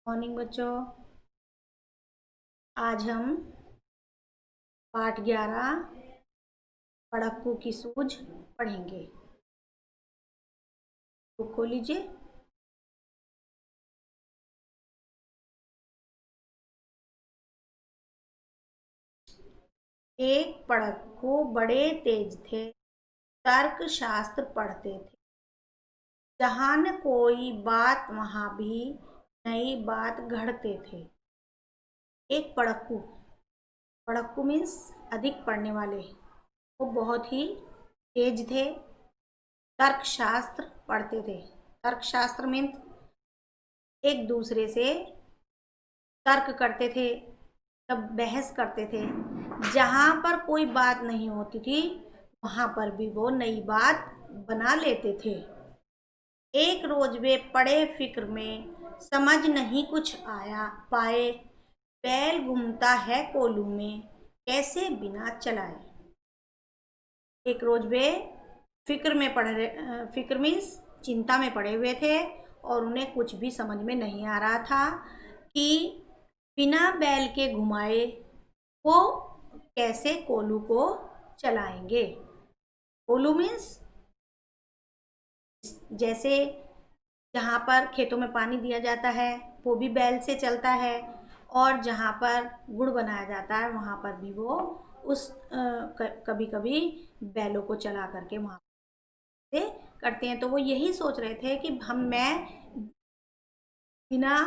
Morning बच्चों। आज हम पाठ 11 पढ़क्कू की सूझ पढ़ेंगे। तो खोल लीजिए। एक पढ़क्कू बड़े तेज थे, तर्क शास्त्र पढ़ते थे। जहाँ न कोई बात वहाँ भी नई बात घड़ते थे। एक पढ़क्कू, पढ़क्कू मीन्स अधिक पढ़ने वाले, वो बहुत ही तेज थे, तर्क शास्त्र पढ़ते थे। तर्क शास्त्र मीन्स एक दूसरे से तर्क करते थे, तब बहस करते थे। जहाँ पर कोई बात नहीं होती थी वहाँ पर भी वो नई बात बना लेते थे। एक रोज वे पड़े फिक्र में, समझ नहीं कुछ आया पाए। बैल घूमता है कोलू में, कैसे बिना चलाए। एक रोज वे फिक्र में पड़ रहे, फिक्र मीन्स चिंता में पड़े हुए थे और उन्हें कुछ भी समझ में नहीं आ रहा था कि बिना बैल के घुमाए वो कैसे कोलू को चलाएंगे। कोलू मीन्स जैसे जहाँ पर खेतों में पानी दिया जाता है वो भी बैल से चलता है, और जहाँ पर गुड़ बनाया जाता है वहाँ पर भी वो उस कभी कभी बैलों को चला करके वहाँ से करते हैं। तो वो यही सोच रहे थे कि मैं बिना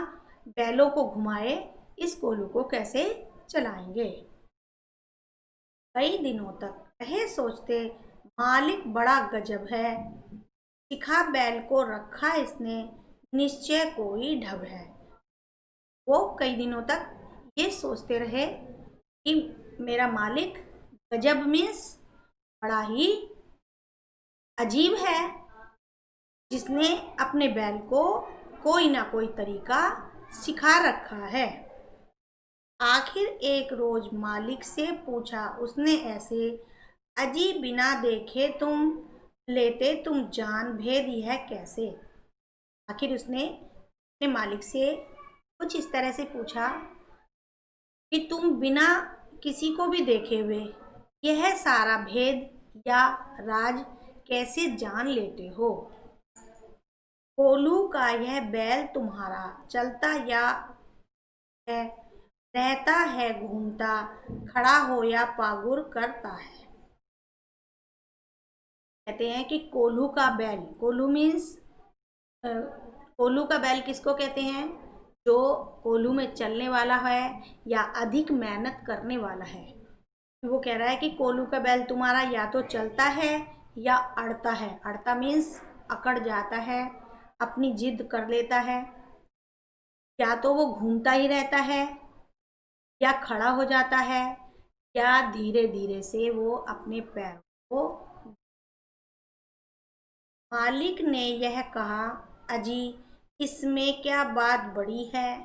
बैलों को घुमाए इस कोलू को कैसे चलाएंगे। कई दिनों तक रहे सोचते, मालिक बड़ा गजब है, सिखा बैल को रखा इसने, निश्चय कोई ढब है। वो कई दिनों तक ये सोचते रहे कि मेरा मालिक गजब मीन्स बड़ा ही अजीब है, जिसने अपने बैल को कोई ना कोई तरीका सिखा रखा है। आखिर एक रोज मालिक से पूछा उसने ऐसे, अजी बिना देखे तुम लेते तुम जान, भेद यह कैसे। आखिर उसने अपने मालिक से कुछ इस तरह से पूछा कि तुम बिना किसी को भी देखे हुए यह सारा भेद या राज कैसे जान लेते हो। कोलू का यह बैल तुम्हारा चलता या है, रहता है घूमता, खड़ा हो या पागुर करता है। कहते हैं कि कोल्हू का बैल, कोल्हू मीन्स कोल्हू का बैल किसको कहते हैं, जो कोल्हू में चलने वाला है या अधिक मेहनत करने वाला है। वो कह रहा है कि कोल्हू का बैल तुम्हारा या तो चलता है या अड़ता है। अड़ता मीन्स अकड़ जाता है, अपनी जिद कर लेता है, या तो वो घूमता ही रहता है या खड़ा हो जाता है, या धीरे धीरे से वो अपने पैरों को। मालिक ने यह कहा, अजी इसमें क्या बात बड़ी है,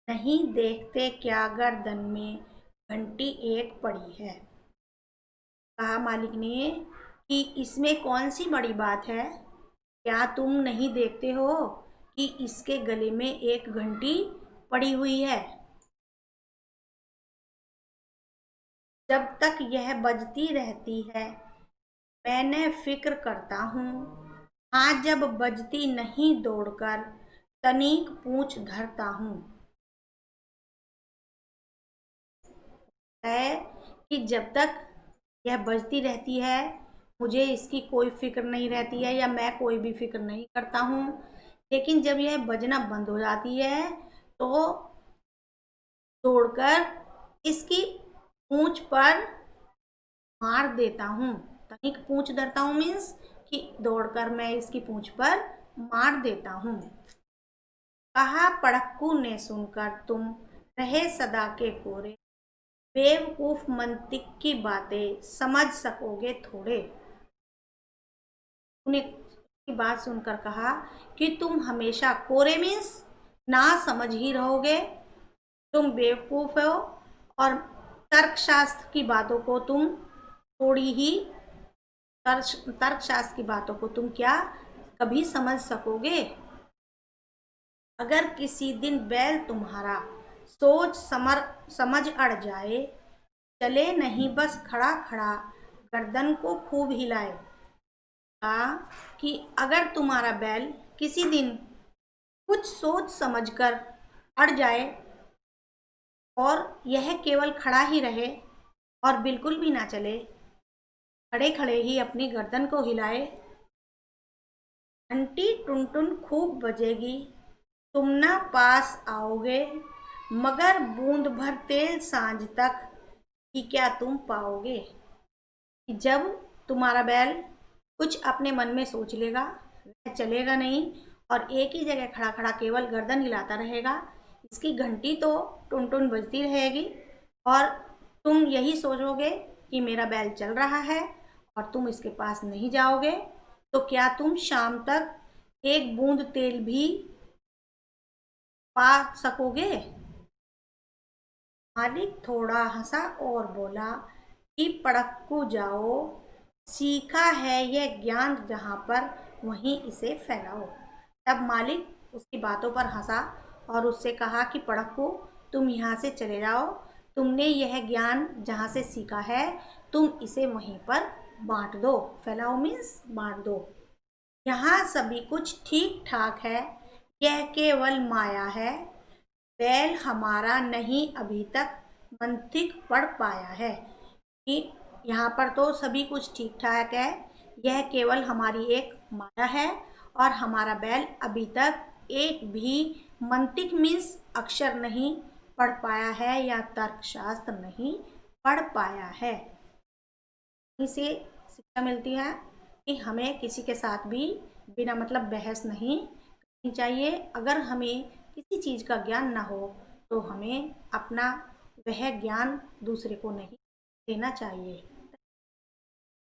नहीं देखते क्या गर्दन में घंटी एक पड़ी है। कहा मालिक ने कि इसमें कौन सी बड़ी बात है, क्या तुम नहीं देखते हो कि इसके गले में एक घंटी पड़ी हुई है। जब तक यह बजती रहती है मैंने फिक्र करता हूँ, हाँ जब बजती नहीं दौड़कर तनिक पूंछ धरता हूँ। है कि जब तक यह बजती रहती है मुझे इसकी कोई फिक्र नहीं रहती है, या मैं कोई भी फिक्र नहीं करता हूँ, लेकिन जब यह बजना बंद हो जाती है तो दौड़कर इसकी पूंछ पर मार देता हूँ। तनिक पूंछ धरता हूँ मीन्स कि दौड़कर मैं इसकी पूंछ पर मार देता हूँ। कहा पढ़क्कू ने सुनकर तुम रहे सदा के कोरे, बेवकूफ मंतिक की बातें समझ सकोगे थोड़े। उन्हें की बात सुनकर कहा कि तुम हमेशा कोरे मीन्स ना समझ ही रहोगे, तुम बेवकूफ हो और तर्कशास्त्र की बातों को तुम थोड़ी ही तर्कशास्त्र की बातों को तुम क्या कभी समझ सकोगे? अगर किसी दिन बैल तुम्हारा सोच समझ अड़ जाए, चले नहीं बस खड़ा खड़ा गर्दन को खूब हिलाए। कहा कि अगर तुम्हारा बैल किसी दिन कुछ सोच समझकर अड़ जाए और यह केवल खड़ा ही रहे और बिल्कुल भी ना चले, खड़े खड़े ही अपनी गर्दन को हिलाए, घंटी टुनटुन खूब बजेगी, तुम ना पास आओगे, मगर बूंद भर तेल सांझ तक कि क्या तुम पाओगे। कि जब तुम्हारा बैल कुछ अपने मन में सोच लेगा, वह चलेगा नहीं और एक ही जगह खड़ा खड़ा केवल गर्दन हिलाता रहेगा, इसकी घंटी तो टुन टुन बजती रहेगी और तुम यही सोचोगे कि मेरा बैल चल रहा है और तुम इसके पास नहीं जाओगे, तो क्या तुम शाम तक एक बूंद तेल भी पा सकोगे? मालिक थोड़ा हंसा और बोला कि पड़क्कू जाओ, सीखा है यह ज्ञान जहाँ पर वहीं इसे फैलाओ। तब मालिक उसकी बातों पर हंसा और उससे कहा कि पड़क्कू, तुम यहाँ से चले जाओ, तुमने यह ज्ञान जहाँ से सीखा है तुम इसे वहीं पर बांट दो। फैलाओ मीन्स बांट दो। यहाँ सभी कुछ ठीक ठाक है, यह केवल माया है, बैल हमारा नहीं अभी तक मंथिक पढ़ पाया है। कि यहाँ पर तो सभी कुछ ठीक ठाक है, यह केवल हमारी एक माया है और हमारा बैल अभी तक एक भी मंतिक मीन्स अक्षर नहीं पढ़ पाया है या तर्कशास्त्र नहीं पढ़ पाया है। इसे शिक्षा मिलती है कि हमें किसी के साथ भी बिना मतलब बहस नहीं करनी चाहिए। अगर हमें किसी चीज़ का ज्ञान ना हो तो हमें अपना वह ज्ञान दूसरे को नहीं देना चाहिए।